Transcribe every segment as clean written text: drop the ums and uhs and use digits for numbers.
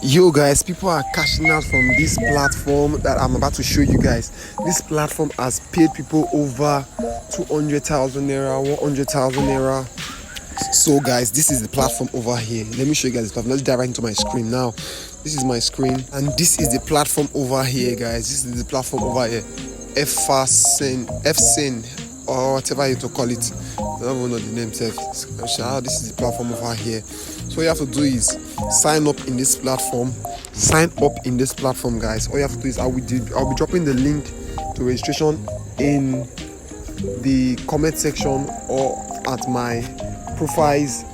Yo guys, people are cashing out from this platform that I'm about to show you guys. This platform has paid people over 200,000 naira, 100,000 naira. So guys, this is the platform over here. Let me show you guys the platform. Let's dive right into my screen now. This is my screen and this is the platform over here, guys. This is the platform over here. Efsane or whatever you to call it. I don't even know the name itself. This is the platform over here. So all you have to do is sign up in this platform. Sign up in this platform, guys. All you have to do is I'll be dropping the link to registration in the comment section or at my profile's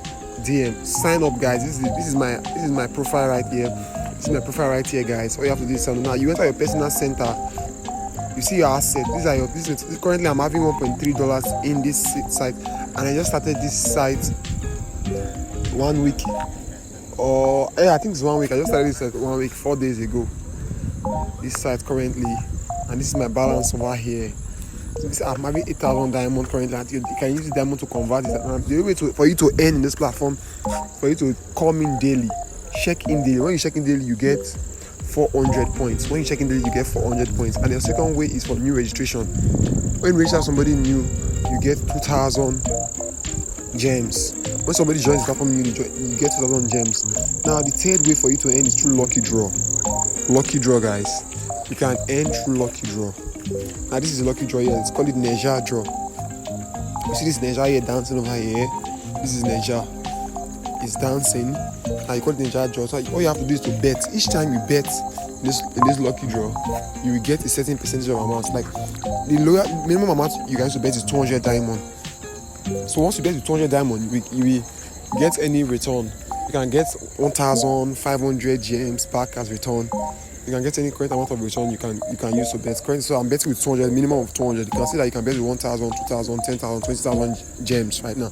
DM. Sign up, guys. This is my profile right here. This is my profile right here, guys. All you have to do is sign up. Now you enter your personal center. You see your asset. Currently I'm having $1.3 in this site, and I just started this site 1 week, or I think it's 1 week. I just started this site 1 week, 4 days ago. This site currently, and this is my balance over here. So I'm having 8,000 diamond currently. You can use the diamond to convert it. And the way for you to earn in this platform, for you to come in daily, check in daily. When you check in daily, you get 400 points. When you check in daily, you get 400 points. And the second way is for new registration. When you register somebody new, you get 2,000 gems. When somebody joins the platform new, you get 2,000 gems. Now the third way for you to earn is through lucky draw. Lucky draw, guys. You can earn through lucky draw. Now this is a lucky draw here. It's called it Neja draw. You see this Neja here dancing over here. This is Neja. It's dancing. Now you call it Neja draw. So all you have to do is to bet. Each time you bet in this lucky draw, you will get a certain percentage of amount. Like the lower minimum amount you guys will bet is 200 diamond. So once you bet with 200 diamond, you will get any return. You can get 1,500 gems back as return. You can get any correct amount of return you can use to bet. Currently, so I'm betting with 200, minimum of 200. You can see that you can bet with 1,000, 2,000, 10,000, 20,000 gems right now.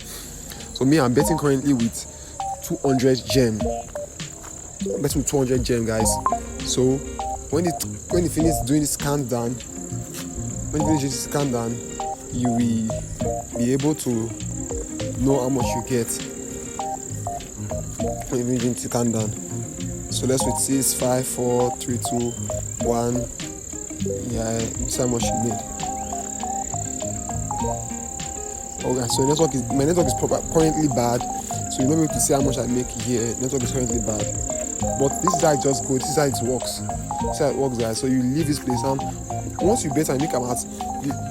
So me, I'm betting currently with 200 gem. I'm betting with 200 gem, guys. So when you finish doing this countdown, you will be able to know how much you get when you finish the countdown. So let's wait 6, 5, 4, 3, 2, 1. Yeah, see how much you made. Okay, so my network is currently bad, so you're not able to see how much I make here. Network is currently bad, but this is how it just goes. This is how it works. This is how it works, guys. So you leave this place, and once you bet and make amount,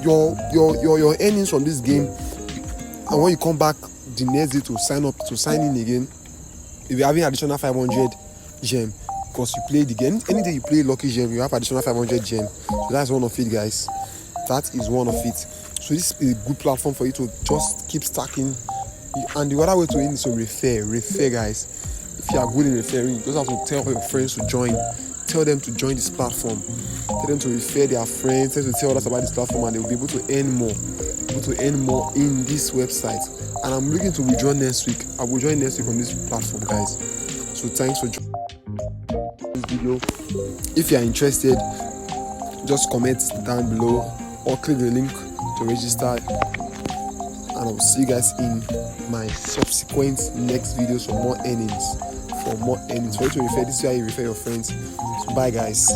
your earnings from this game, and when you come back the next day to sign in again, you'll be having additional 500 gem because you play the game. Any day you play lucky gem, you have additional 500 gem. So that's one of it, guys. That is one of it. So this is a good platform for you to just keep stacking. And the other way to win is to refer, guys. If you are good in referring, you just have to tell your friends to join. Tell them to join this platform. Tell them to refer their friends. Tell them to tell others about this platform, and they will be able to earn more. In this website. And I'm looking to withdraw next week. I will join next week on this platform, guys. So thanks for joining this video. If you are interested, just comment down below or click the link to register, and I will see you guys in my subsequent next videos for more earnings. For you to refer, this is how you refer your friends. So bye, guys.